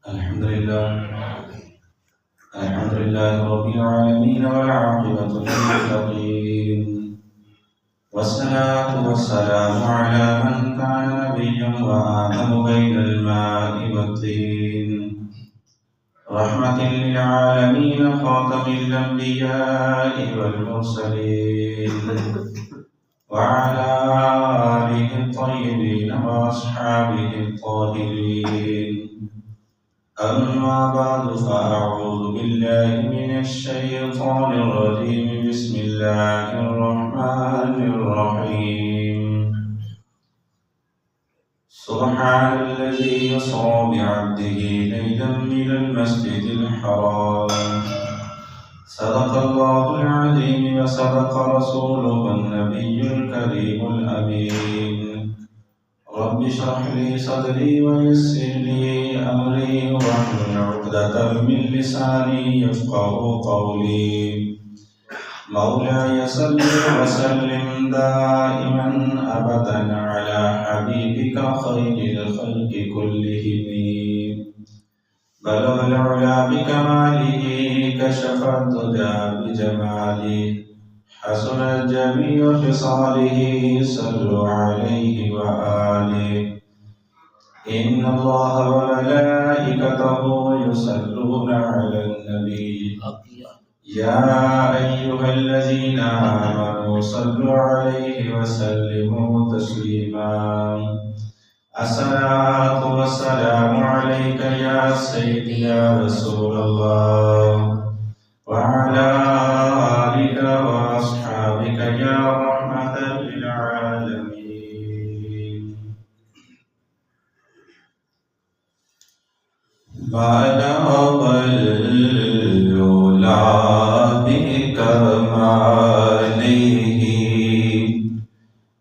الحمد لله الحمد لله رب العالمين والعاقبة للمتقين والصلاة والسلام على من كان نبيا وآدم بين الماء والطين رحمة للعالمين خاتم الأنبياء والمرسلين وعلى آله الطيبين وأصحابه الطاهرين أما بعد فأعوذ بالله من الشيطان الرجيم بسم الله الرحمن الرحيم سبحان الذي يسرى بعبده ليلا من المسجد الحرام صدق الله العظيم وصدق رسوله النبي الكريم الأمين رب اشرح لي صدري ويسر لي أمري واحلل عقدة من لساني يفقهوا قولي مولاي صل وسلم دائما أبدا على حبيبك خير الخلق كلهم بلغ العلا بكماله كشف الدجى بجماله حسن جميع خصاله صلوا عليه وآله إن الله وملائكته يصلون على النبي يا أيها الذين آمنوا صلوا عليه وسلموا تسليما الصلاة والسلام عليك يا سيدي يا رسول الله وعلى آلك وأصحابك يا رحمة للعالمين بلغ العلا بكماله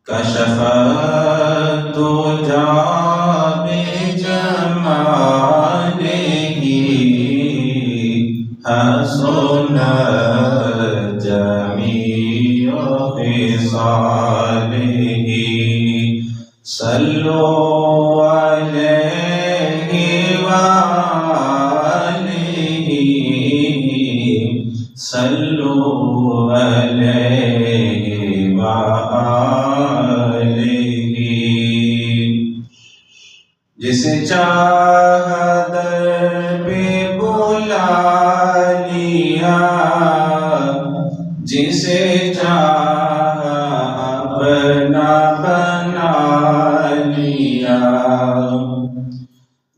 كشف الدجى بجماله حسن جميع خصاله صلوا عليه وآله صلوا عليه وآله جسے چاہا در پہ بلا لیا جسے چاہا اپنا بنا لیا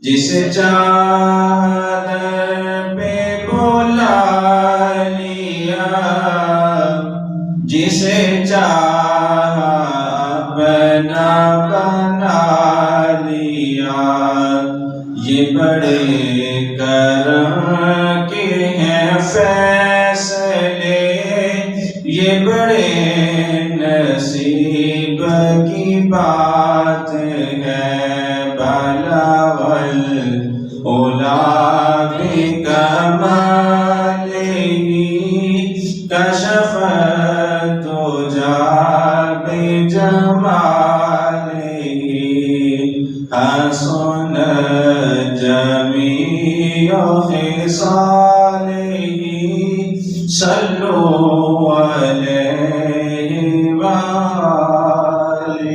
جسے چاہا در پہ بلا لیا جسے چاہا اپنا بنا لیا یہ بڑے کرم کے ہیں فیصلے یہ بڑے نصیب کی بات ہے بلغ العلا بکماله کشف الدجى بجماله حسن جميع خصاله صلوا عليه وآله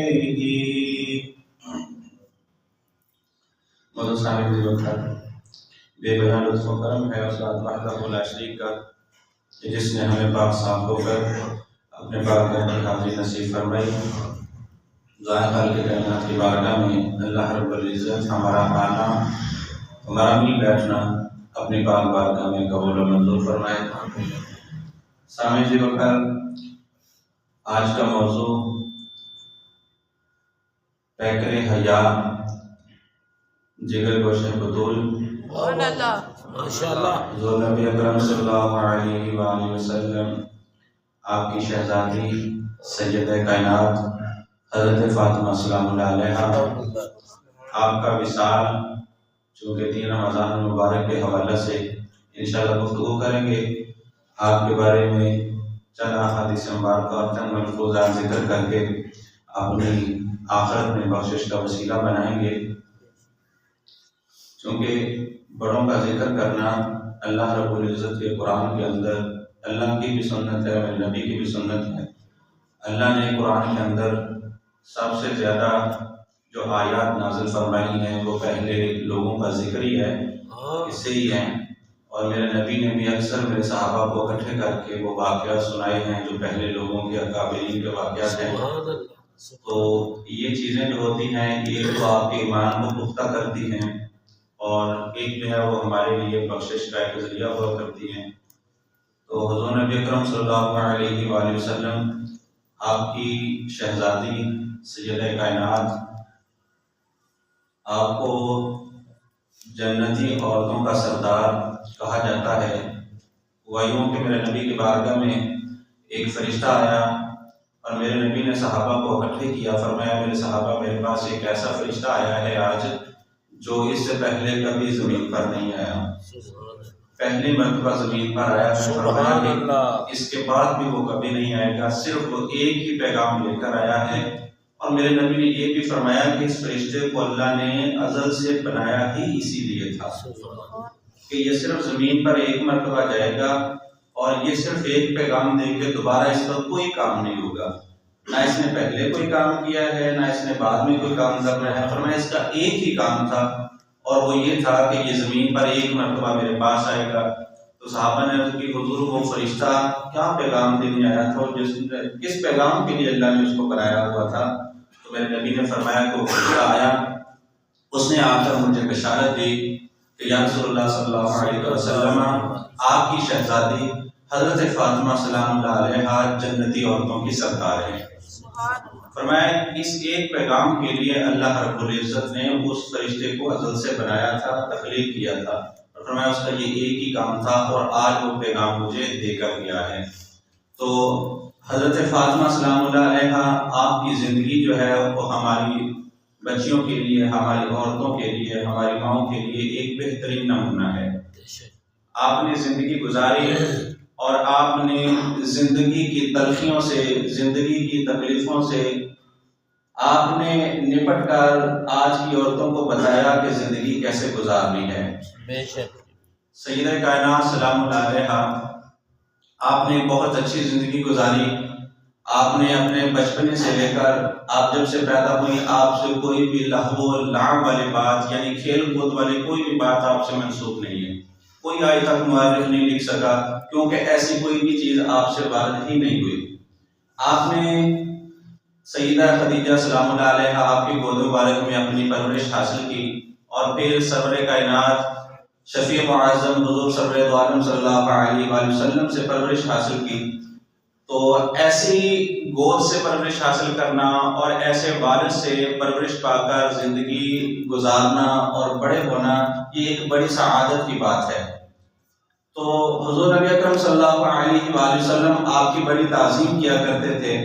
مولانا صاحب جی بخیر بے بہا لطف و کرم ہے اور ساتھ وحدہ لا شریک کا جس نے ہمیں پاک صاف ہو کر اپنے بارگاہ کی حاضری نصیب فرمائی ظاہر حال کے کائنات کی بارگاہ میں اللہ رب العزت ہمارا آنا ہمارا مل بیٹھنا اپنی پاک بارگاہ میں قبول و منظور فرمائے سامع جی بخیر آج کا موضوع پیکر حیا جگر گوشہ بطول حضور نبی اکرم صلی اللہ علیہ وآلہ وسلم آپ کی شہزادی سیدہ کائنات حضرت فاطمہ سلام اللہ علیہا آپ کا وصال چونکہ 3 رمضان المبارک کے حوالہ سے انشاءاللہ گفتگو کریں گے آپ کے بارے میں چند احادیث مبارکہ اور چند ملفوظات ذکر کر کے اپنی آخرت میں بخشش کا وسیلہ بنائیں گے۔ چونکہ بڑوں کا ذکر کرنا اللہ رب العزت کے قرآن کے اندر اللہ کی بھی سنت ہے، میرے نبی کی بھی سنت ہے۔ اللہ نے قرآن کے اندر سب سے زیادہ جو آیات نازل فرمائی ہیں وہ پہلے لوگوں کا ذکر ہی ہے، اس سے ہی ہیں، اور میرے نبی نے بھی اکثر میرے صحابہ کو اکٹھے کر کے وہ واقعات سنائے ہیں جو پہلے لوگوں کے اکابرین کے واقعات ہیں۔ تو یہ چیزیں جو ہوتی ہیں یہ تو آپ کے ایمان کو پختہ کرتی ہیں، اور ایک جو ہے وہ ہمارے لیے بخشش کا ایک ذریعہ ہوا کرتی ہیں۔ تو حضور نبی اکرم صلی اللہ علیہ وآلہ وسلم آپ کی شہزادی سیدہ کائنات، آپ کو جنتی عورتوں کا سردار کہا جاتا ہے۔ ہوا یوں کہ میرے نبی کی بارگاہ میں ایک فرشتہ آیا اور میرے نبی نے صحابہ کو اکٹھے کیا، فرمایا میرے صحابہ میرے پاس ایک ایسا فرشتہ آیا ہے آج جو اس سے پہلے کبھی زمین پر نہیں آیا، پہلی مرتبہ زمین پر آیا ہے، فرمایا کہ اس کے بعد بھی وہ کبھی نہیں آئے گا، صرف وہ ایک ہی پیغام لے کر آیا ہے۔ اور میرے نبی نے یہ بھی فرمایا کہ اس فرشتے کو اللہ نے ازل سے بنایا ہی اسی لیے تھا کہ یہ صرف زمین پر ایک مرتبہ جائے گا اور یہ صرف ایک پیغام دے کے دوبارہ اس کا کوئی کام نہیں ہوگا، نہ اس نے پہلے کوئی کام کیا ہے نہ اس نے بعد میں کوئی کام کرنا ہے۔ فرمایا اس کا ایک ہی کام تھا اور وہ یہ تھا کہ یہ زمین پر ایک مرتبہ میرے پاس آئے گا۔ تو صحابہ نے عرض کی حضور وہ فرشتہ کیا پیغام دینے آیا تھا، کس پیغام کے لیے اللہ نے اس کو بنایا ہوا تھا؟ تو میرے نبی نے فرمایا کہ وہ فرشتہ آیا، اس نے آ کر مجھے بشارت دی کہ یا رسول اللہ صلی اللہ علیہ وسلم آپ کی شہزادی حضرت فاطمہ سلام اللہ علیہا جنتی عورتوں کی سردار ہے۔ فرمایا اس ایک پیغام کے لیے اللہ رب العزت نے اس فرشتے کو ازل سے بنایا تھا، تخلیق کیا تھا، اور فرمایا اس کا یہ ایک ہی کام تھا اور آج وہ پیغام مجھے دے کر گیا ہے۔ تو حضرت فاطمہ سلام اللہ علیہا آپ کی زندگی جو ہے وہ ہماری بچیوں کے لیے، ہماری عورتوں کے لیے، ہماری ماؤں کے لیے ایک بہترین نمونہ ہے۔ آپ نے زندگی گزاری اور آپ نے زندگی کی تلخیوں سے، زندگی کی تکلیفوں سے آپ نے نپٹ کر آج کی عورتوں کو بتایا کہ زندگی کیسے گزارنی ہے۔ سیدہ کائنات سلام اللہ علیہا آپ نے بہت اچھی زندگی گزاری۔ آپ نے اپنے بچپنے سے لے کر آپ جب سے پیدا ہوئی آپ سے کوئی بھی لہو و لعب والی بات یعنی کھیل کود والی کوئی بھی بات آپ سے منسوخ نہیں ہے، کوئی آج تک مورخ نہیں لکھ سکا، کیونکہ ایسی کوئی بھی چیز آپ سے وارد ہی نہیں ہوئی۔ آپ نے سیدہ خدیجہ سلام اللہ علیہا آپ کی گود مبارک میں اپنی پرورش حاصل کی، اور پھر سرور کائنات شفیع معظم حضور سرور عالم صلی اللہ علیہ وآلہ وسلم سے پرورش حاصل کی۔ تو ایسی گود سے پرورش حاصل کرنا اور ایسے والد سے پرورش پا کر زندگی گزارنا اور بڑے ہونا یہ ایک بڑی سعادت کی بات ہے۔ تو حضور نبی اکرم صلی اللہ علیہ وآلہ وسلم آپ کی بڑی تعظیم کیا کرتے تھے،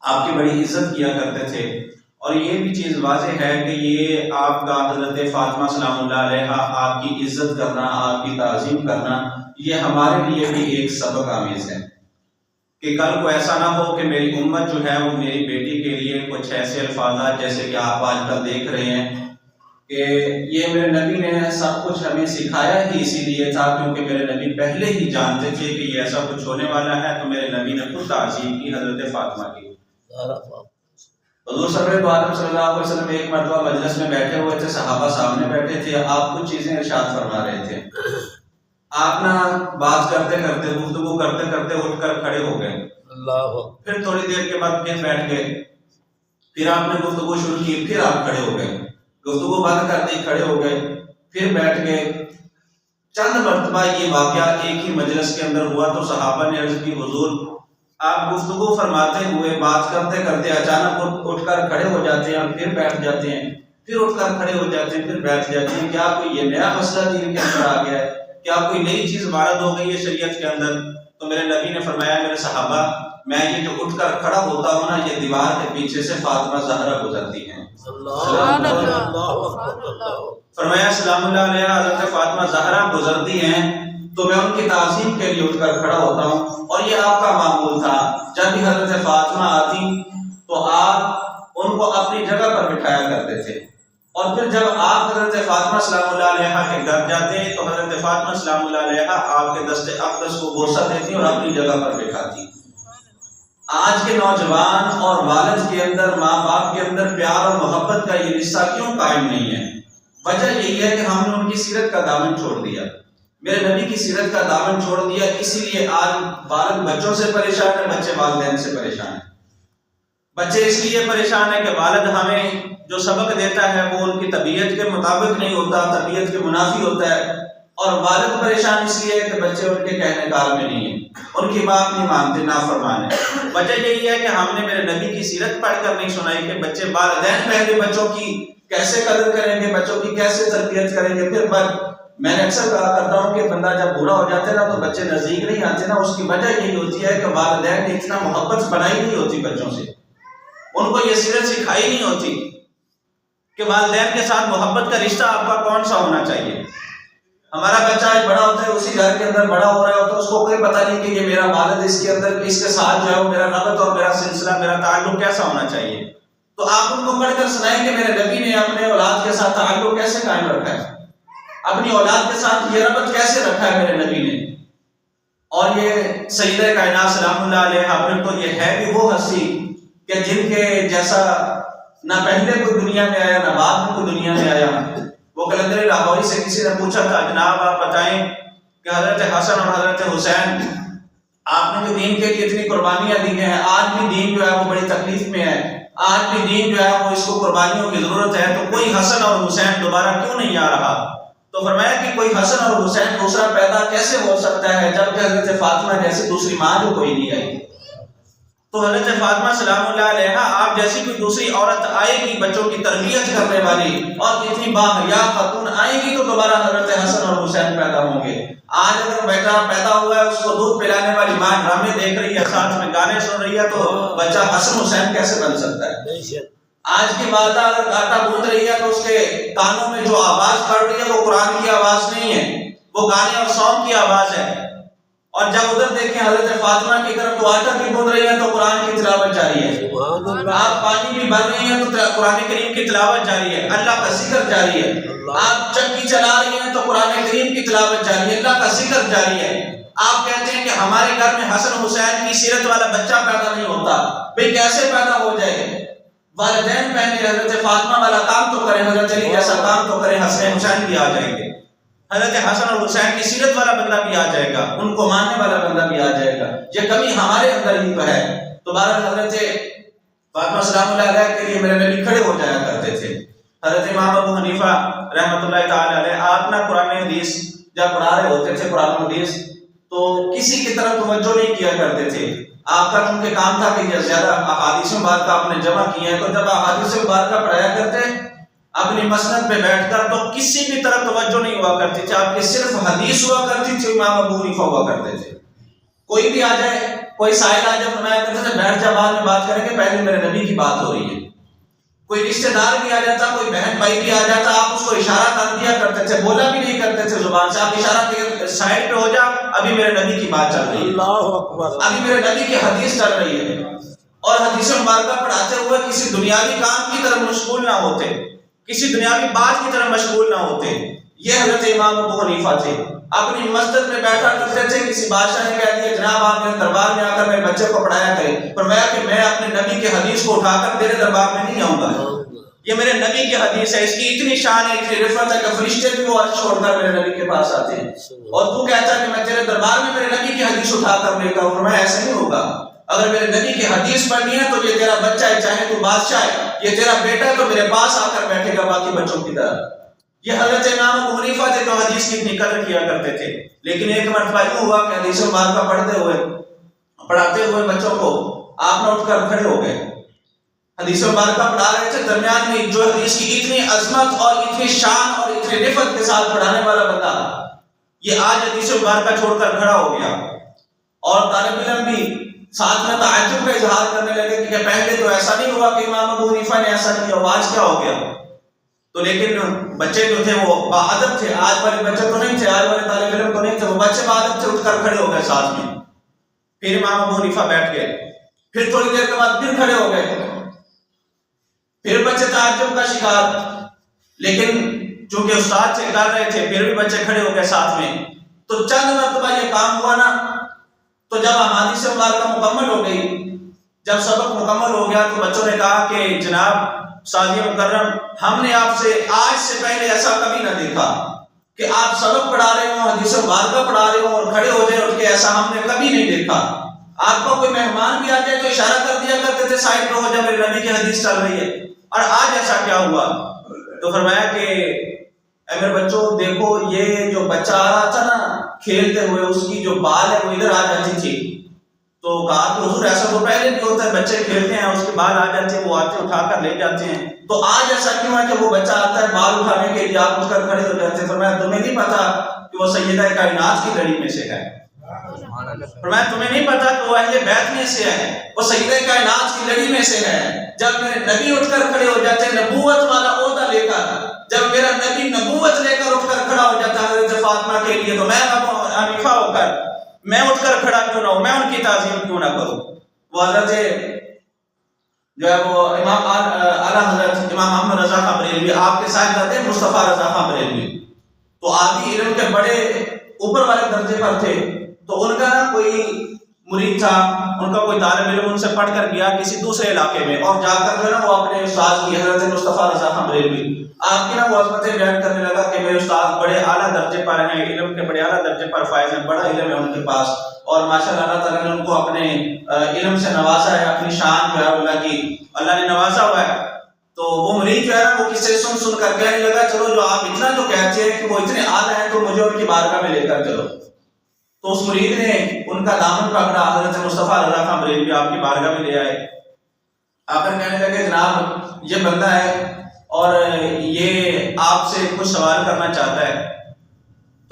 آپ کی بڑی عزت کیا کرتے تھے، اور یہ بھی چیز واضح ہے کہ یہ آپ کا حضرت فاطمہ سلام اللہ علیہا آپ کی عزت کرنا، آپ کی تعظیم کرنا، یہ ہمارے لیے بھی ایک سبق آمیز ہے کہ کل کو ایسا نہ ہو کہ میری امت جو ہے وہ میری بیٹی کے لیے کچھ ایسے الفاظات جیسے کہ آپ آج کل دیکھ رہے ہیں کہ یہ میرے نبی نے سب کچھ ہمیں سکھایا ہی اسی لیے تھا کیونکہ میرے نبی پہلے ہی جانتے تھے کہ یہ ایسا کچھ ہونے والا ہے، تو میرے نبی نے خود تعظیم کی حضرت فاطمہ کی۔ حضور سرور عالم صلی اللہ علیہ وسلم ایک مرتبہ مجلس میں بیٹھے ہوئے تھے، صحابہ سامنے بیٹھے تھے، آپ کچھ چیزیں ارشاد فرما رہے تھے۔ آپ نا بات کرتے کرتے، گفتگو کرتے کرتے اٹھ کر کھڑے ہو گئے، پھر تھوڑی دیر کے بعد پھر بیٹھ گئے، پھر آپ نے گفتگو شروع کی، پھر آپ کھڑے ہو گئے، گفتگو بند کر دی، کھڑے ہو گئے، پھر بیٹھ گئے۔ چند مرتبہ یہ واقعہ ایک ہی مجلس کے اندر ہوا تو صحابہ نے عرض کی حضور آپ گفتگو فرماتے ہوئے بات کرتے کرتے اچانک اٹھ کر کھڑے ہو جاتے ہیں اور پھر بیٹھ جاتے ہیں، پھر اٹھ کر کھڑے ہو جاتے ہیں، پھر بیٹھ جاتے ہیں، کیا کوئی یہ نیا مسئلہ دین کے اندر آ گیا ہے؟ کیا کوئی نئی چیز وارد ہو گئی ہے شریعت کے اندر؟ تو میرے نبی نے فرمایا میرے صحابہ میں یہ جو اٹھ کر کھڑا ہوتا ہوں نا، یہ دیوار کے پیچھے سے فاطمہ زہرا گزرتی ہیں۔ فرمایا سلام اللہ علیہ حضرت فاطمہ زہرا گزرتی ہیں تو میں ان کی تعظیم کے لیے اٹھ کر کھڑا ہوتا ہوں، اور یہ آپ کا معمول تھا جب بھی حضرت فاطمہ آتی تو آپ ان کو اپنی جگہ پر بٹھایا کرتے تھے، اور پھر جب آپ حضرت فاطمہ سلام اللہ علیہا کے گھر جاتے ہیں تو حضرت فاطمہ سلام اللہ علیہا آپ کے دست اقدس کو بوسہ دیتی اور اپنی جگہ پر بٹھاتی۔ آج کے نوجوان اور والد کے اندر، ماں باپ کے اندر پیار اور محبت کا یہ رشتہ کیوں قائم نہیں ہے؟ وجہ یہی ہے کہ ہم نے ان کی سیرت کا دامن چھوڑ دیا، میرے نبی کی سیرت کا دامن چھوڑ دیا۔ اسی لیے آج والد بچوں سے پریشان ہے، بچے والدین سے پریشان ہیں۔ بچے اس لیے پریشان ہیں کہ والد ہمیں جو سبق دیتا ہے وہ ان کی طبیعت کے مطابق نہیں ہوتا، طبیعت کے منافی ہوتا ہے، اور والد پریشان اس لیے ہے کہ بچے ان کے کہنے کار میں نہیں ہیں، ان کی بات نہیں مانتے، نافرمان ہیں۔ وجہ یہی ہے کہ ہم نے میرے نبی کی سیرت پڑھ کر نہیں سنائی کہ بچے والدین پہلے بچوں کی کیسے قدر کریں گے، بچوں کی کیسے تربیت کریں گے۔ پھر میں نے اکثر کہا کرتا ہوں کہ بندہ جب برا ہو جاتا ہے نا تو بچے نزدیک نہیں آتے نا، اس کی وجہ یہی ہوتی ہے کہ والدین نے اتنا محبت بنائی نہیں ہوتی بچوں سے، ان کو یہ سیرت سکھائی نہیں ہوتی کہ والدین کے ساتھ محبت کا رشتہ آپ کا کون سا ہونا چاہیے۔ ہمارا بچہ آج بڑا ہوتا ہے، اسی گھر کے اندر بڑا ہو رہا ہے تو اس کو کوئی پتہ نہیں کہ یہ میرا والد اس کے اندر، اس کے ساتھ جو ہے وہ میرا ربط اور میرا سلسلہ، میرا تعلق کیسا ہونا چاہیے۔ تو آپ ان کو پڑھ کر سنائیں کہ میرے نبی نے اپنے اولاد کے ساتھ تعلق کیسے قائم رکھا ہے، اپنی اولاد کے ساتھ یہ ربط کیسے رکھا ہے میرے نبی نے۔ اور یہ سیدہ کائنات سلام اللہ علیہا پھر تو یہ ہے بھی وہ ہستی کہ جن کے جیسا نہ پہلے کوئی دنیا میں آیا نہ بعد میں کوئی دنیا میں آیا۔ وہ قلندر لاہوری سے کسی نے پوچھا تھا، جناب آپ بتائیں کہ حضرت حسن اور حضرت حسین آپ نے جو دین کے لیے اتنی قربانیاں دی ہیں، آج بھی دین جو ہے وہ بڑی تکلیف میں ہے، آج بھی دین جو ہے وہ اس کو قربانیوں کی ضرورت ہے، تو کوئی حسن اور حسین دوبارہ کیوں نہیں آ رہا؟ تو فرمایا کہ کوئی حسن اور حسین دوسرا پیدا کیسے ہو سکتا ہے جبکہ حضرت فاطمہ جیسی دوسری ماں جو کوئی نہیں آئی۔ تو حضرت فاطمہ سلام اللہ علیہا آپ جیسی کوئی دوسری عورت آئے گی بچوں کی تربیت کرنے والی، اور اتنی باحیا خاتون آئے گی تو دوبارہ حضرت حسن اور حسین پیدا ہوں گے۔ آج اگر بیٹا پیدا ہوا ہے، اس کو دودھ پلانے والی ماں ڈرامے دیکھ رہی ہے، ساتھ میں گانے سن رہی ہے، تو بچہ حسن حسین کیسے بن سکتا ہے؟ آج کی والدہ اگر آٹا گوندھ رہی ہے تو اس کے کانوں میں جو آواز پڑ رہی ہے وہ قرآن کی آواز نہیں ہے، وہ گانے اور سونگ کی آواز ہے۔ اور جب ادھر دیکھیں حضرت فاطمہ کی طرف تو آٹا بھی گوندھ رہی ہے تو قرآن کی تلاوت جاری ہے، آپ پانی بھی بھر رہی ہیں تو قرآن کریم کی تلاوت جاری ہے، اللہ کا ذکر جاری ہے، آپ چکی چلا رہی ہیں تو قرآن کریم کی تلاوت جاری ہے، اللہ کا ذکر جاری ہے۔ آپ کہتے ہیں کہ ہمارے گھر میں حسن حسین کی سیرت والا بچہ پیدا نہیں ہوتا، بھئی کیسے پیدا ہو جائے؟ والدین پہلے حضرت فاطمہ والا کام تو کریں، حضرت علی جیسا کام تو کریں، حسن حسین بھی آ جائیں گے، حضرت حسن اور حسین کی سیرت والا بندہ بھی آ جائے گا، ان کو ماننے والا بندہ بھی آ جائے گا۔ یہ کمی ہمارے اندر ہی تو ہے۔ تو بہرحال حضرت فاطمہ سلام اللہ علیہ کے لیے میرے نبی کھڑے ہو جایا کرتے تھے۔ حضرت امام ابو حنیفہ رحمۃ اللہ تعالی علیہ آپ نہ قرآن حدیث جب پڑھا رہے ہوتے تھے، قرآن حدیث، تو کسی کی طرف توجہ نہیں کیا کرتے تھے۔ آپ کا چونکہ کام تھا کہ زیادہ احادیث مبارکہ آپ نے جمع کی ہیں، تو جب احادیث مبارکہ پڑھایا کرتے اپنی مسند پہ بیٹھ کر تو کسی بھی طرف توجہ نہیں ہوا کرتی تھی، آپ کی صرف حدیث ہوا کرتی تھی، امام ابو حنیفہ ہوا کرتے تھے۔ کوئی بھی آ جائے، کوئی سائل آ جائے، فرمایا کرتے تھے بیٹھ جا، بعد میں بات کریں گے، پہلے میرے نبی کی بات ہو رہی ہے۔ کوئی رشتہ دار بھی آ جاتا، کوئی بہن بھائی بھی آ جاتا، آپ اس کو اشارہ کر دیا کرتے تھے، بولا بھی نہیں کرتے تھے زبان سے، آپ اشارہ کر سائڈ پہ ہو جا، ابھی میرے نبی کی بات چل رہی ہے، اللہ اکبر، ابھی میرے نبی کی حدیث چل رہی ہے۔ اور حدیث مبارکہ پڑھاتے ہوئے کسی دنیاوی کام کی طرف مشغول نہ ہوتے، کسی دنیاوی بات کی طرف مشغول نہ ہوتے۔ یہ حضرت امام ابو حنیفہ تھے، اپنی مسجد میں بیٹھا کرتے تھے، کسی بادشاہ نے کہہ دیا جناب آپ میرے دربار میں آ کر میرے بچے کو پڑھایا کریں، فرمایا کہ میں اپنے نبی کے حدیث کو اٹھا کر تیرے دربار میں نہیں آؤں گا، یہ میرے نبی کی حدیث ہے، اس کی اتنی شان ہے، اتنی رفعت ہے کہ فرشتے بھی وہ عرش چھوڑ کر میرے نبی کے پاس آتے ہیں، اور تو کہتا ہے کہ میں تیرے دربار میں میرے نبی کی حدیث اٹھا کر لے کر، فرمایا ایسا نہیں ہوگا، اگر میرے نبی کی حدیث پڑھنی ہے تو یہ تیرا بچہ ہے، چاہے تو بادشاہ ہے، یہ تیرا بیٹا ہے تو میرے پاس آ کر بیٹھے گا باقی بچوں کی طرح۔ یہ حضرت امام ابو حنیفہ تھے جو حدیث کی اتنی قدر کیا کرتے تھے۔ لیکن ایک مرتبہ یوں ہوا کہ حدیث مبارکہ پڑھاتے ہوئے بچوں کو آپ نہ اٹھ کر کھڑے ہو گئے، حدیث مبارکہ پڑھا رہے تھے، درمیان میں جو حدیث کی اتنی عظمت اور اتنی شان اور اتنی رفعت کے ساتھ پڑھانے والا بندہ یہ آج حدیث مبارکہ چھوڑ کر کھڑا ہو گیا، اور طالب علم بھی ساتھ میں تعجب کا اظہار کرنے لگے کہ پہلے تو ایسا نہیں ہوا کہ امام ابو حنیفہ نے ایسا کیا، آج کیا ہو گیا؟ تو لیکن بچے جو تھے وہ باادب تھے، آج والے بچے تو نہیں تھے، آج والے طالب علم تو نہیں تھے، وہ بچے باادب تھے، اٹھ کر کھڑے ہو گئے ساتھ میں۔ پھر امام ابو حنیفہ بیٹھ گئے، پھر تھوڑی دیر کے بعد پھر کھڑے ہو گئے، پھر بچے تعجب کا شکار، لیکن چونکہ استاد سے کر رہے تھے پھر بھی بچے کھڑے ہو گئے ساتھ میں. تو چند مرتبہ یہ کام ہوا نا، تو جب احادیث مبارکہ مکمل ہو گئی، جب سبق مکمل ہو گیا، تو بچوں نے کہا کہ جناب سعدی مکرم، ہم نے آپ سے آج سے پہلے ایسا کبھی نہ دیکھا کہ آپ سبق پڑھا رہے ہوں، حدیث مبارکہ پڑھا رہے ہوں اور کھڑے ہو جائے اٹھ کے، ایسا ہم نے کبھی نہیں دیکھا. آپ کو کوئی مہمان بھی آ جائے تو اشارہ کر دیا کرتے تھے سائڈ پہ ہو جب میرے نبی کی حدیث چل رہی ہے، اور آج ایسا کیا ہوا؟ تو فرمایا کہ اے میرے بچوں دیکھو، یہ جو بچہ آ رہا تھا نا کھیلتے ہوئے، اس کی جو بال ہے وہ ادھر آ جاتی تھی. تو کہا کہ حضور ایسا تو پہلے نہیں ہوتا ہے، بچے کھیلتے ہیں اس کے بال آ جاتے ہیں، وہ آتے اٹھا کر لے جاتے ہیں، تو آج ایسا کیوں ہے کہ وہ بچہ آتا ہے بال اٹھانے کے لیے آپ اٹھ کر کھڑے ہو جاتے ہیں؟ فرمایا تمہیں نہیں پتا کہ وہ سیدہ کائنات کی لڑی میں سے ہے. فرمایا تمہیں نہیں پتا کہ وہ اہل بیت میں سے ہے، وہ سیدہ کائنات کی لڑی میں سے ہے. جب میرے نبی اٹھ کر کھڑے ہو جاتے ہیں نبوت والا عہدہ لے کر، جب میرا نبی نبوت لے کر اٹھ کر کھڑا ہو جاتا ہے حضرت فاطمہ کے لیے، تو میں حنیفہ ہو کر میں اٹھ کر کھڑا کیوں نہ ہوں، میں ان کی تعظیم کیوں نہ کروں؟ وہ حضرت جو ہے وہ امام اعلیٰ حضرت امام محمد رضا خان بریلوی، آپ کے صاحبزادے مصطفیٰ رضا خان بریلوی، تو آدھی علم کے بڑے اوپر والے درجے پر تھے. تو ان کا نا کوئی مرید تھا، ان کا کوئی طالب علم ان سے پڑھ کر گیا کسی دوسرے علاقے میں، اور جا کر جو ہے نا وہ اپنے استاد کی حضرت مصطفیٰ رضا خان بریلوی آپ کی نا وہ عظمتیں بیان کرنے لگا کہ میرے استاد بڑے اعلیٰ درجے پر ہیں، علم کے بڑے اعلیٰ درجے پر فائز ہیں، بڑا علم ہے ان کے پاس، اور ماشاء اللہ تعالیٰ نے ان کو اپنے علم سے نوازا ہے، اپنی شان جو ہے اللہ کی اللہ نے نوازا ہوا ہے. تو وہ مرید جو ہے نا وہ کسی سن سن کر کہنے لگا چلو جو آپ اتنا جو کہتے ہیں کہ وہ اتنے اعلیٰ ہیں تو مجھے ان کی بارگاہ میں لے کر چلو. تو اس مرید نے ان کا دامن پکڑا، حضرت مصطفیٰ رضا خان بریلوی آپ کی بارگاہ میں لے آئے. آ کر کہنے لگے جناب یہ بندہ ہے اور یہ آپ سے کچھ سوال کرنا چاہتا ہے.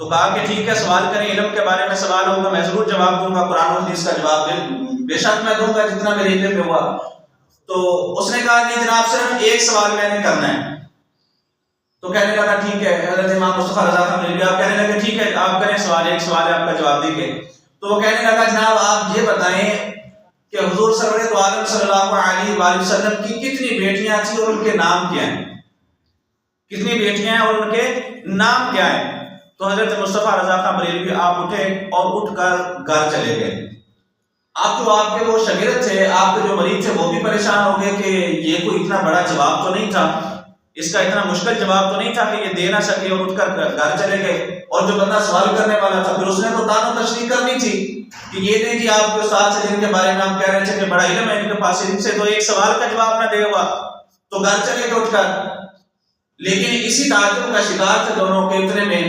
تو کہا کہ ٹھیک ہے سوال کریں، علم کے بارے میں سوال ہوگا میں ضرور جواب دوں گا، قرآن و حدیث کا جواب بے شک میں دوں گا جتنا میرے علم میں ہوا. تو اس نے کہا نہیں جناب صرف ایک سوال میں نے کرنا ہے. تو کہنے لگا ٹھیک ہے. حضرت امام مصطفیٰ رضا خان بریلوی آپ کہنے لگے ٹھیک ہے آپ کریں سوال، ایک سوال ہے آپ کا جواب دیں گے. تو وہ کہنے لگا جناب آپ یہ بتائیں کہ حضور سرور عالم صلی اللہ علیہ وآلہ وسلم کی کتنی بیٹیاں تھیں اور ان کے نام کیا ہیں؟ کتنی بیٹیاں ہیں اور ان کے نام کیا ہیں؟ تو حضرت مصطفیٰ رضا خان بریلوی آپ اٹھے اور اٹھ کر گھر چلے گئے. آپ کے وہ شاگرد تھے، آپ کے جو مرید تھے وہ بھی پریشان ہو گئے کہ یہ کوئی اتنا بڑا جواب تو نہیں تھا، اس کا اتنا مشکل جواب تو نہیں تھا کہ یہ دے نہ سکے، اور اٹھ کر گھر چلے گئے. اور جو بندہ سوال کرنے والا تھا پھر اس نے تو تان و تشریح کرنی تھی کہ یہ نہیں کہ آپ کے استاد سے جن کے بارے میں آپ کہہ رہے تھے کہ بڑا علم ہے ان کے پاس، ان سے تو ایک سوال کا جواب نہ دے گا. تو گھر چلے گئے اٹھ کر. لیکن اسی تعجب کا شکار تھے دونوں کے اتنے میں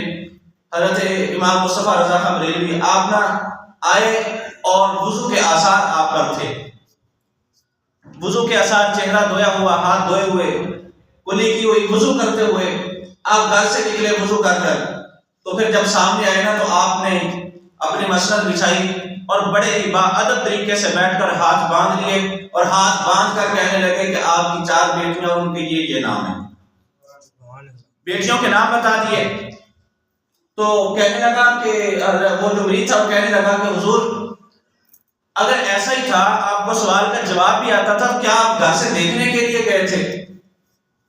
حضرت امام مصطفیٰ رضا خان بریلوی آپ نہ آئے اور وضو کے آثار آپ پر تھے. وضو کے آثار، چہرہ دھویا ہوا، ہاتھ دھوئے ہوئے، کلی کی ہوئی، وضو کرتے ہوئے آپ گھر سے نکلے وضو کر کر. تو پھر جب سامنے آئے نا تو آپ نے اپنی مسند بچھائی اور بڑے ہی باادب طریقے سے بیٹھ کر ہاتھ باندھ لیے اور ہاتھ باندھ کر کہنے لگے کہ آپ کی 4 بیٹیاں اور ان کے یہ نام ہیں. بیٹیوں کے نام بتا دیے. تو کہنے لگا کہ وہ جو مرید تھا وہ کہنے لگا کہ حضور اگر ایسا ہی تھا آپ کو سوال کا جواب بھی آتا تھا تو کیا آپ گھر سے دیکھنے کے لیے گئے تھے؟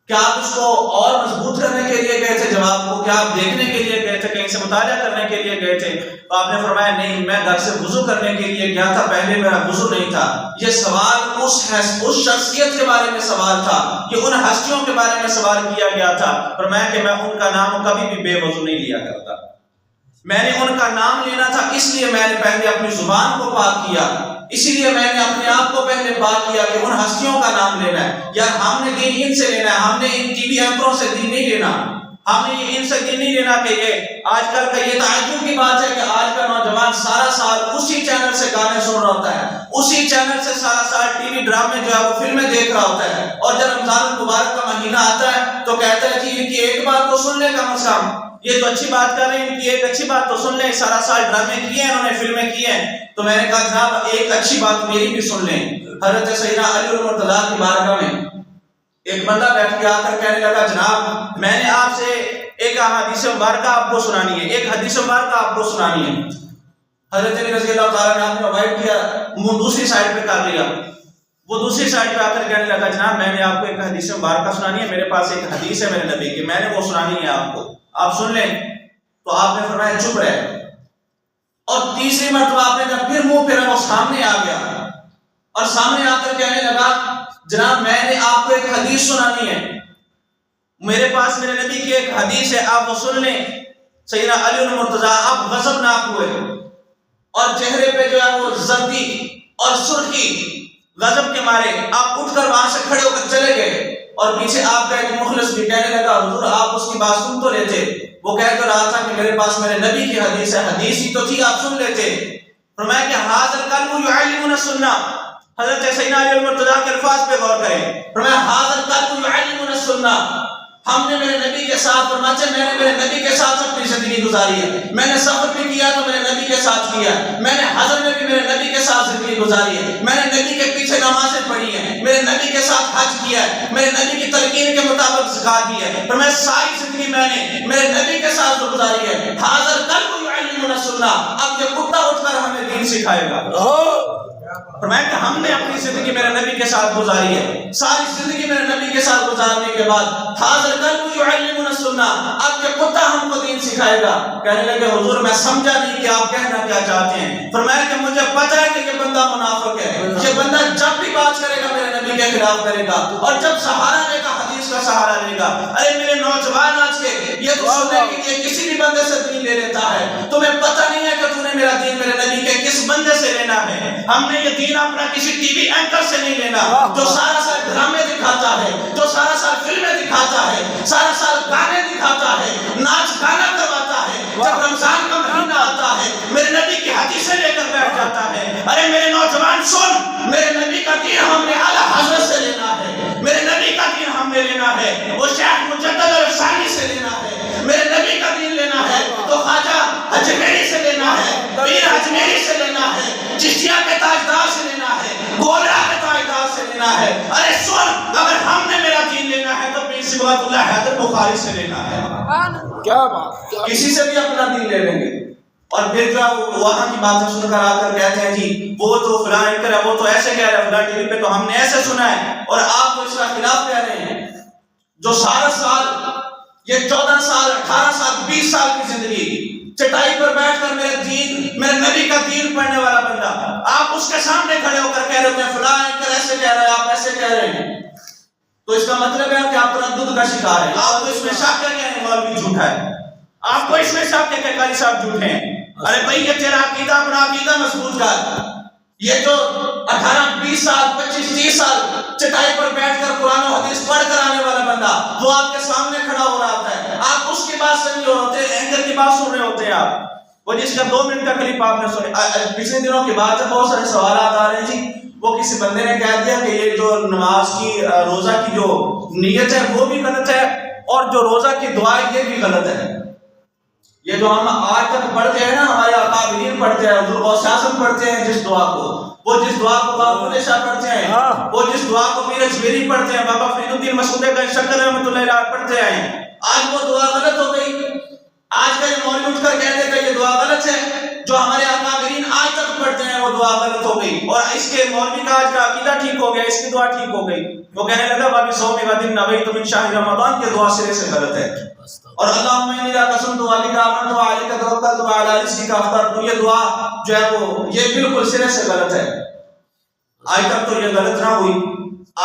کیا آپ اس کو اور مضبوط کرنے کے لیے گئے تھے جواب کو؟ کیا آپ دیکھنے کے لیے گئے تھے، کہیں سے مطالعہ کرنے کے لیے گئے تھے؟ تو آپ نے فرمایا نہیں، میں گھر سے وضو کرنے کے لیے گیا تھا، پہلے میرا وضو نہیں تھا. یہ سوال اس شخصیت کے بارے میں سوال تھا، یہ ان ہستیوں کے بارے میں سوال کیا گیا تھا. فرمایا کہ میں ان کا نام کبھی بھی بے وضو نہیں لیا کرتا. میں نے ان کا نام لینا تھا اس لیے میں نے پہلے اپنی زبان کو پاک کیا، اسی لیے میں نے اپنے آپ کو پہلے پاک کیا کہ ان ہستیوں کا نام لینا ہے. یار ہم نے دین ان سے لینا ہے، ہم نے ان ٹی وی اینکروں سے دین نہیں لینا، ہم نے ان سے دین نہیں لینا. کہ یہ آج کل کا یہ تعجب کی بات ہے کہ آج کا نوجوان سارا سال اسی چینل سے گانے سن رہا ہوتا ہے، اسی چینل سے سارا سال ٹی وی ڈرامے جو ہے وہ فلمیں دیکھ رہا ہوتا ہے، اور جب رمضان المبارک کا مہینہ آتا ہے تو کہتا ہے کہ ان کی ایک بات تو سن لے کم از کم، یہ جو اچھی بات کر رہے ہیں ان کی ایک اچھی بات تو سن لیں. سارا سال ڈرامے کیے ہیں انہوں نے، فلمیں کی ہیں. تو میں نے کہا جناب ایک اچھی بات میری بھی سن لیں. حضرت سیدنا علی المرتضیٰ کی بارگاہ میں ایک بندہ بیٹھ کے آ کر کہنے لگا جناب میں نے آپ سے ایک حدیث مبارکہ آپ کو سنانی ہے، ایک حدیث مبارکہ آپ کو سنانی ہے. حضرت علی رضی اللہ تعالیٰ نے آپ نے اوائڈ کیا، منہ دوسری سائڈ پہ کر لیا. وہ دوسری سائڈ پہ آ کر کہنے لگا جناب میں نے آپ کو ایک حدیث مبارکہ سنانی ہے، میرے پاس ایک حدیث ہے میرے نبی کی، میں نے وہ سنانی ہے آپ کو، آپ سن لیں۔ تو آپ نے فرمایا چپ رہے، اور تیسری مرتبہ آپ نے جب پھر منہ پھیرا وہ سامنے آ گیا اور سامنے آ کر کہنے لگا جناب میں نے آپ کو ایک حدیث سنانی ہے، میرے پاس میرے نبی کی ایک حدیث ہے، آپ وہ سن لیں۔ سیدنا علی المرتضیٰ آپ غضبناک ہوئے اور چہرے پہ جو ہے وہ زردی اور سرخی غضب کے مارے آپ اٹھ کر وہاں سے کھڑے ہو کر چلے گئے، اور پیچھے آپ کا ایک مخلص بھی کہنے لگا حضور آپ اس کی بات سن تو لیتے، وہ کہہ تو رہا تھا کہ میرے پاس میرے نبی کی حدیث ہے، حدیث ہی تو تھی آپ سن لیتے۔ فرمایا کہ حاضر قلب یعلمنا السنہ، حضرت سیدنا علی المرتضیٰ کے الفاظ پہ غور کریں، فرمایا حاضر قلب یعلمنا السنہ، ہم نے میرے نبی کے ساتھ فرمایا میں نے میرے نبی کے ساتھ اپنی زندگی گزاری ہے، میں نے سفر بھی کیا تو میرے نبی کے ساتھ کیا، میں نے حضر میں بھی میرے نبی کے ساتھ زندگی گزاری ہے، میں نے نبی کے پیچھے نمازیں پڑھی ہیں، میرے نبی کے ساتھ حج کیا ہے، میرے نبی کی تلقین کے مطابق زکات دی ہے، پر میں ساری زندگی میں نے میرے نبی کے ساتھ گزاری ہے۔ حاضر قلب یعلمنا السنہ، اب یہ کتا اٹھ کر ہمیں دین سکھائے گا۔ فرمایا کہ ہم نے اپنی زندگی میرے نبی کے ساتھ گزاری ہے، ساری زندگی میرے نبی کے ساتھ گزارنے کے بعد حاضر قلب یعلمنا السنہ، اب یہ کتا ہم کو دین سکھائے گا۔ کہنے لگے حضور میں سمجھا نہیں کہ آپ کہنا کیا چاہتے ہیں۔ فرمایا کہ مجھے پتہ ہے کہ یہ بندہ منافق ہے، یہ بندہ جب بھی بات کرے گا میرے نبی کے خلاف کرے گا، اور جب سہارا لے گا حدیث کا سہارا لے گا۔ ارے میرے نوجوان آج کے یہ تو سننے کے لیے کسی بھی بندے سے دین لے لیتا ہے، تمہیں پتہ نہیں ہے کہ تم نے میرا دین میرے نبی کے کس بندے سے لینا ہے۔ ہم نے یہ دین اپنا کسی ٹی وی اینکر سے نہیں لینا جو سارا سال ڈرامے دکھاتا ہے، جو سارا سال فلمیں دکھاتا ہے، سارا سال گانے دکھاتا ہے، ناچ گانا کرواتا ہے، جب رمضان کا مہینہ آتا ہے میرے نبی کی حدیثیں لے کر بیٹھ جاتا ہے۔ ارے میرے نوجوان سن، میرے نبی کا دین ہم نے اعلیٰ حضرت سے لینا ہے، میرے نبی کا دین ہم نے لینا ہے، وہ شیخ مجدد الرفسانی سے لینا ہے، میرے نبی کا دین لینا ہے تو خواجہ اجمیری سے لینا ہے، پیر اجمیری سے لینا ہے، چشتیہ کے تاجدار سے لینا ہے، گولڑا کے تاجدار سے لینا ہے۔ ارے سن، اگر ہم نے میرا دین لینا ہے تو پیر صبغت اللہ حیدر بخاری سے لینا ہے۔ کیا بات، کسی سے بھی اپنا دین لے لیں گے، اور پھر جو ہے وہاں کی باتیں سن کر آ کر کہتے ہیں جی وہ تو فلاں اینکر ہے، وہ تو ایسے کہہ رہا ہے، فلاں ٹی وی پہ تو ہم نے ایسے سنا ہے، اور آپ تو اس کا خلاف کہہ رہے ہیں۔ جو سارا سال یہ 14 سال 18 سال 20 سال کی زندگی چٹائی پر بیٹھ کر میرے نبی کا دین پڑھنے والا بندہ، آپ اس کے سامنے کھڑے ہو کر کہہ رہے ہوتے ہیں فلاں اینکر ایسے کہہ رہا ہے، آپ ایسے کہہ رہے ہیں، تو اس کا مطلب ہے کہ آپ تردد کا شکار ہیں۔ آپ کو اس میں شک کیا کہ مولوی جھوٹا ہے، آپ کو اس میں شک کیا کہ قاری صاحب جھوٹے ہیں۔ ارے بھائی یہ تیرا عقیدہ اپنا عقیدہ مضبوط کر۔ یہ جو 18 20 سال 25 30 سال چٹائی پر بیٹھ کر قرآن و حدیث پڑھ کر آنے والا بندہ وہ آپ کے سامنے کھڑا ہو رہا ہے، آپ اس کی بات سن رہے ہوتے ہیں، اینکر کی بات سن رہے ہوتے ہیں آپ، وہ جس کا 2 منٹ کا کلپ آپ نے سنا۔ پچھلے دنوں کی بات ہے، بہت سارے سوالات آ رہے ہیں جی، وہ کسی بندے نے کہہ دیا کہ یہ جو نماز کی روزہ کی جو نیت ہے وہ بھی غلط ہے، اور جو روزہ کی دعا ہے یہ بھی غلط ہے۔ یہ جو ہم آج تک پڑھتے ہیں نا، ہمارے اکابرین پڑھتے ہیں، حضور غوث اعظم پڑھتے ہیں جس دعا کو، وہ جس دعا کو بابا بلے شاہ پڑھتے ہیں، وہ جس دعا کو پیر اجمیری پڑھتے ہیں، بابا فرید الدین مسعود شکر رحمۃ اللہ علیہ پڑھتے ہیں، آج وہ دعا غلط ہو گئی۔ آج کا یہ مولوی اٹھ کر کہہ دے کہ یہ دعا غلط ہے، جو ہمارے اکابرین آج تک پڑھتے ہیں وہ دعا غلط ہو گئی، اور اس کے مولوی کا آج کا عقیدہ ٹھیک ہو گیا، اس کی دعا ٹھیک ہو گئی۔ وہ کہنے لگا بابی صوم غد نویت من شہر رمضان کی دعا سرے سے غلط ہے، اور اللہم انی لا قسمت علیک آمنت علیک توکلت علی رزقک افطرت، یہ دعا جو ہے وہ یہ بالکل سرے سے غلط ہے۔ آج تک تو یہ غلط نہ ہوئی،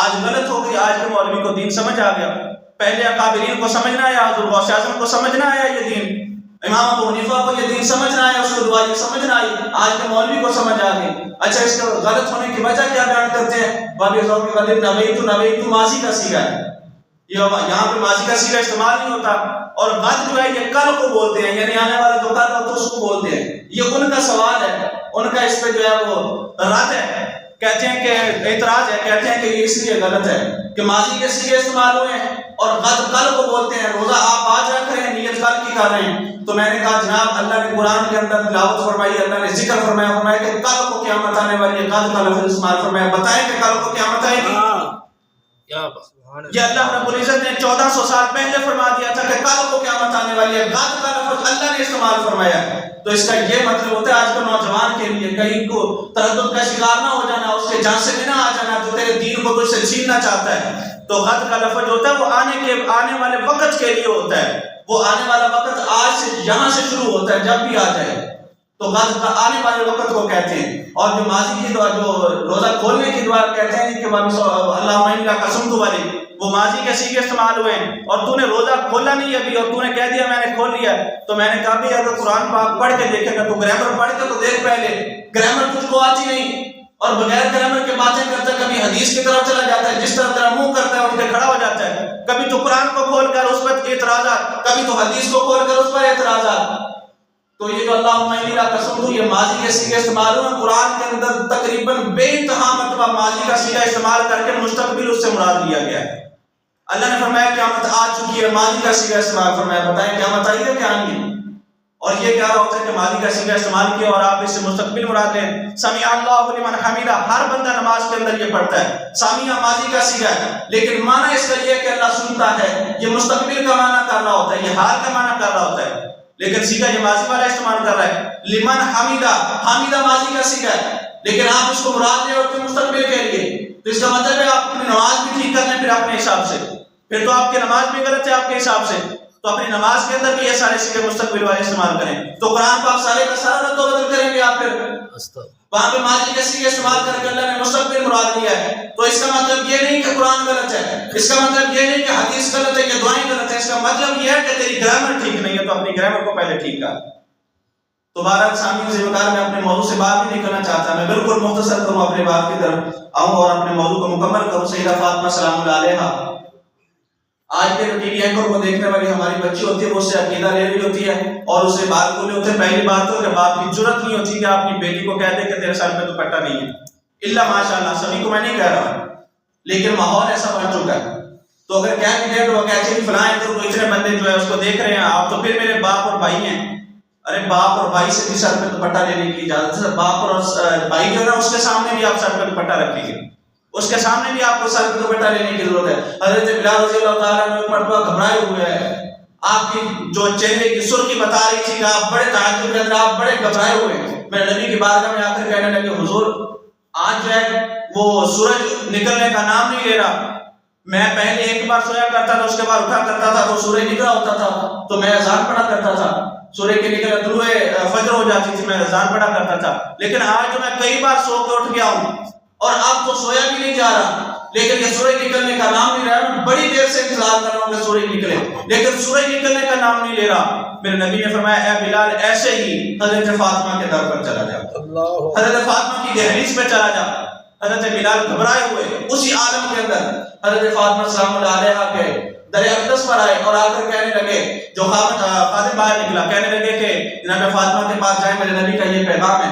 آج غلط ہو گئی، آج کے مولوی کو دین سمجھ آ گیا۔ پہلے اکابرین کو سمجھنا آیا، حضور غوث اعظم کو سمجھنا آیا یہ دین، امام ابو حنیفہ کو یہ دین سمجھنا آیا، اس کو دعا یہ سمجھنا آئی، آج کے مولوی کو سمجھ آ گئی۔ اچھا اس کے غلط ہونے کی وجہ کیا بیان کرتے ہیں؟ بابی صوم غد نویت ماضی کا صیغہ ہے، یہاں پہ ماضی کا صیغہ استعمال نہیں ہوتا، اور غد جو ہے یہ کل کو بولتے ہیں، یعنی آنے والا جو کل ہوتا ہے اس کو بولتے ہیں۔ یہ ان کا سوال ہے، ان کا اس پہ جو ہے وہ رد ہے، کہتے ہیں کہ اعتراض ہے، کہتے ہیں کہ یہ اس لیے غلط ہے کہ ماضی کے صیغے استعمال ہوئے ہیں، اور غد کل کو بولتے ہیں، روزہ آپ آج رکھ رہے ہیں، نیت کل کی کر رہے ہیں۔ تو میں نے کہا جناب اللہ نے قرآن کے اندر تلاوت فرمائی، اللہ نے ذکر فرمایا کہ کل کو قیامت آنے والی ہے، غد کا لفظ استعمال فرمایا، بتائیں کہ کل کو قیامت آئے گی؟ کیا بات یہ اللہ رب العزت نے 1400 سال پہلے فرما دیا تھا کہ کل کو قیامت آنے والی ہے. غد کا لفظ اللہ نے استعمال فرمایا. تو اس کا یہ مطلب ہوتا ہے آج کے نوجوان کے لیے کہیں کو تردد کا شکار نہ ہو جانا, اس کے جان سے نہ آ جانا جو تیرے دین کو تجھ سے چھیننا چاہتا ہے. تو غد کا لفظ ہوتا ہے وہ آنے والے وقت کے لیے ہوتا ہے. وہ آنے والا وقت آج سے یہاں سے شروع ہوتا ہے, جب بھی آ جائے تو غد کا آنے والے وقت کو کہتے ہیں. اور جو ماضی کی دعا, جو روزہ کھولنے کی دعا کہتے ہیں کہ اللہم انی قسمت والی, وہ ماضی کے صیغے استعمال ہوئے ہیں. اور تو نے روزہ کھولا نہیں ابھی اور تو نے کہہ دیا میں نے کھول لیا, تو میں نے کہا بھی اگر قرآن پاک پڑھ کے دیکھے گا تو گرامر پڑھ کے تو دیکھ, پہلے گرامر تجھ کو آتی نہیں اور بغیر گرامر کے باتیں کرتا ہے. کبھی حدیث کی طرف چلا جاتا ہے, جس طرح تیرا منہ کرتا ہے اٹھ کے کھڑا ہو جاتا ہے. کبھی تو قرآن کو کھول کر اس پر اعتراضات, کبھی تو حدیث کو کھول کر اس پر اعتراضات. تو یہ جو اللہم انی قسمت, یہ ماضی کے صیغے استعمال ہوئے ہیں. قرآن کے اندر تقریباً بے انتہا مرتبہ ماضی کا صیغہ استعمال کر کے مستقبل اس سے مراد لیا گیا ہے. اللہ نے فرمایا قیامت آ چکی ہے, ماضی کا صیغہ استعمال فرمایا. بتائیں قیامت آئی ہے کیا نہیں ہے؟ اور یہ کیا ہوتا ہے کہ ماضی کا صیغہ استعمال کیا اور آپ اس سے مستقبل مراد لیں. سمیع اللہ لمن حمیدہ, ہر بندہ نماز کے اندر یہ پڑھتا ہے. سمیع ماضی کا صیغہ ہے, لیکن معنی اس کا یہ ہے کہ اللہ سنتا ہے. یہ مستقبل کا معنی کر رہا ہوتا ہے, یہ حال کا معنی کر رہا ہوتا ہے, لیکن صیغہ یہ ماضی والا استعمال کر رہا ہے. لمن حمیدہ, حمیدہ ماضی کا صیغہ ہے, لیکن آپ اس کو مراد لے ہوتے مستقبل کے لیے. تو اس کا مطلب ہے آپ اپنی نماز بھی ٹھیک کر لیں پھر اپنے حساب سے, پھر تو آپ کی نماز بھی غلط ہے آپ کے حساب سے. تو اپنی نماز کے اندر بھی یہ سارے صیغے مستقبل والے استعمال کریں. تو قرآن پاک سارے کا سارا رد و بدل کریں گے آپ, پھر وہاں پہ ماضی کے صیغے استعمال کر کے اللہ نے مستقبل مراد لیا ہے. تو اس کا مطلب یہ نہیں کہ قرآن غلط ہے, اس کا مطلب یہ نہیں کہ حدیث غلط ہے, کہ دعائیں غلط ہے. اس کا مطلب یہ ہے کہ تیری گرامر ٹھیک نہیں ہے, تو اپنی گرامر کو پہلے ٹھیک کر. تو بہرحال سامعین سے وقار میں اپنے موضوع سے باہر نہیں نکلنا چاہتا, میں بالکل مختصر کروں, اپنے بات کی طرف آؤں اور اپنے موضوع کو مکمل کروں. سیدہ فاطمہ سلام اللہ علیہا, آج کے ٹی وی اینکر کو دیکھنے والی ہماری بچی ہوتی ہے, وہ اس سے عقیدہ لے رہی ہوتی ہے اور اسے بات کھولے ہوتے ہیں. پہلی بات تو کہ باپ کی جرت نہیں ہوتی کہ اپنی بیٹی کو کہہ دے کہ تیرے سر پہ دوپٹہ نہیں ہے, الا ماشاء اللہ, سبھی کو میں نہیں کہہ رہا, لیکن ماحول ایسا بن چکا ہے. تو اگر کہہ بھی دے تو وہ کہتے ہیں فلاں اینکر کو اتنے بندے جو ہے اس کو دیکھ رہے ہیں آپ, تو پھر میرے باپ اور بھائی ہیں. ارے باپ اور بھائی سے بھی سر پہ دوپٹہ لینے کی اجازت ہے. باپ اور بھائی جو ہے اس کے سامنے بھی آپ سر پہ دوپٹہ رکھیں گے, اس کے سامنے بھی آپ کو سر پہ دوپٹہ لینے کی ضرورت ہے. حضرت بلال رضی اللہ تعالیٰ عنہ ایک مرتبہ گھبرائے ہوئے ہیں, آپ کی جو چہرے کی سرخی بتا رہی تھی کہ آپ بڑے تعجب کے اندر, آپ بڑے گھبرائے ہوئے ہیں. میں نبی کی بارگاہ میں آ کر کہنے لگے حضور آج جو ہے وہ سورج نکلنے کا نام نہیں لے رہا. میں پہلے ایک بار سویا کرتا تھا, اس کے بعد اٹھا کرتا تھا تو سورج نکلا ہوتا تھا, تو میں اذان پڑھا کرتا تھا. سورج کے نکلے طلوع فجر ہو جاتی تھی, میں اذان پڑھا کرتا تھا. لیکن آج جو میں کئی بار سو کے اٹھ گیا ہوں اور اب تو سویا بھی نہیں جا رہا, لیکن یہ سورج نکلنے کا نام نہیں رہا. میں بڑی دیر سے انتظار کر رہا ہوں کہ سورج نکلے, لیکن سورج نکلنے کا نام نہیں لے رہا. میرے نبی نے فرمایا اے بلال ایسے ہی حضرت فاطمہ کے در پر چلا جا, حضرت فاطمہ کی دہلیز پہ چلا جا. حضرت بلال گھبرائے ہوئے اسی عالم کے اندر حضرت فاطمہ سلام اللہ علیہا کے در اقدس پر آئے اور آ کر کہنے لگے, جو خادم باہر نکلا, کہنے لگے کہ جناب فاطمہ کے پاس جائیں, میرے نبی کا یہ پیغام ہے.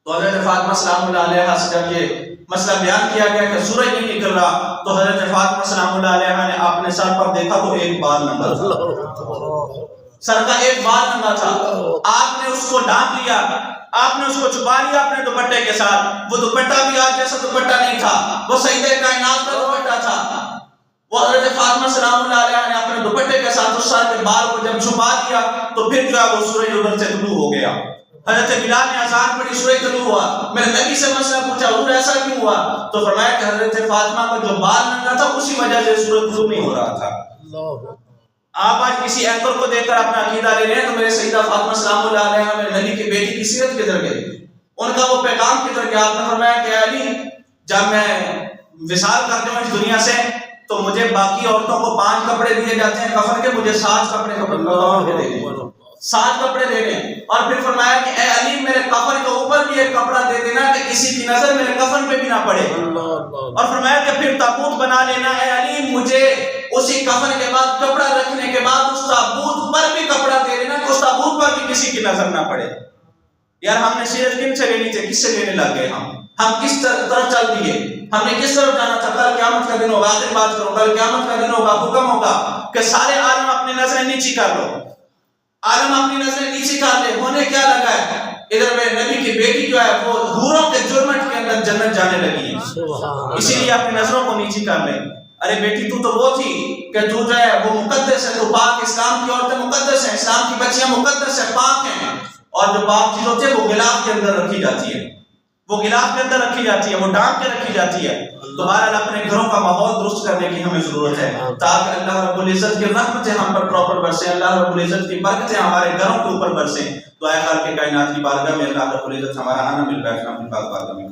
تو حضرت فاطمہ سلام اللہ علیہا سے جب یہ مسئلہ بیان کیا گیا کہ سورج نہیں نکل رہا, تو حضرت فاطمہ سلام اللہ علیہا نے اپنے سر پر دیکھا تو ایک بال ننگا تھا, سر کا ایک بال ننگا تھا. آپ نے اس کو ڈھانپ لیا, آپ نے اس کو چھپا لیا اپنے دوپٹے کے ساتھ. وہ دوپٹہ بھی آج جیسا دوپٹہ نہیں تھا, وہ سیدہ کائنات کا دوپٹہ تھا. وہ حضرت فاطمہ سلام اللہ علیہا نے اپنے دوپٹے کے ساتھ اس سر کے بال کو جب چھپا دیا تو پھر جو ہے وہ سورج ادھر سے طلوع ہو گیا. حضرت بلال نے اذان پڑھی, سورج طلوع ہوا. میرے نبی سے مسئلہ پوچھا حضور ایسا کیوں ہوا, تو فرمایا کہ حضرت فاطمہ کا جو بال ننگا تھا اسی وجہ سے سورج طلوع نہیں ہو رہا تھا. آپ آج کسی اینکر کو دیکھ کر اپنا عقیدہ لے رہے ہیں, تو میرے سیدہ فاطمہ سلام اللہ علیہا میرے نبی کی بیٹی کی سیرت کدھر گئی, ان کا وہ پیغام کدھر گیا. آپ نے فرمایا کہ علی جب میں وصال کر دوں اس دنیا سے تو مجھے باقی عورتوں کو 5 کپڑے دیے جاتے ہیں کفن کے, مجھے 7 کپڑے دے دیں, 7 کپڑے دے دیں. اور پھر فرمایا کہ اے علی میرے کفن کے اوپر بھی ایک کپڑا دے دینا کہ کسی کی نظر میرے کفن پہ بھی نہ پڑے. اور فرمایا کہ پھر تابوت بنا لینا, اے علی مجھے اسی کفن کے بعد کپڑا رکھنے کے بعد اس تابوت پر بھی کپڑا دے دینا کہ اس تابوت پر بھی کسی کی نظر نہ پڑے. یار ہم نے سیرت کن سے لینی تھی, کس سے لینے لگ گئے, ہم کس طرف چل دیے, ہم نے کس طرف جانا تھا. کل قیامت کا دن ہوگا, آخر بات کرو, کل قیامت کا دن ہوگا, حکم ہوگا کہ سارے عالم اپنی نظریں نیچی کر لو, عالم اپنی نظریں نیچی کر لے. ہونے کیا لگا ہے, ادھر میں نبی کی بیٹی جو ہے وہ حوروں کے جرمٹ کے اندر جنت جانے لگی ہے. اسی لیے اپنی نظروں کو نیچی کر لیں. ارے بیٹی تو وہ تھی کہ تو جو ہے وہ مقدس ہے, تو پاک. اسلام کی عورتیں مقدس ہیں, اسلام کی بچیاں مقدس ہیں, پاک ہیں. اور جو پاک چیز ہوتی ہے وہ غلاف کے اندر رکھی جاتی ہے, وہ غلاف کے اندر رکھی جاتی ہے, وہ ڈانٹ کے رکھی جاتی ہے. تو بہرحال اپنے گھروں کا ماحول درست کرنے کی ہمیں ضرورت ہے تاکہ اللہ رب العزت کی رحمتیں ہم پر پراپر برسیں, اللہ رب العزت کی برکتیں ہمارے گھروں کے اوپر برسیں. دعائے خالق کائنات کی بارگاہ میں اللہ رب العزت ہمارا آنا مل بیٹھنا اپنی بات بارگاہ میں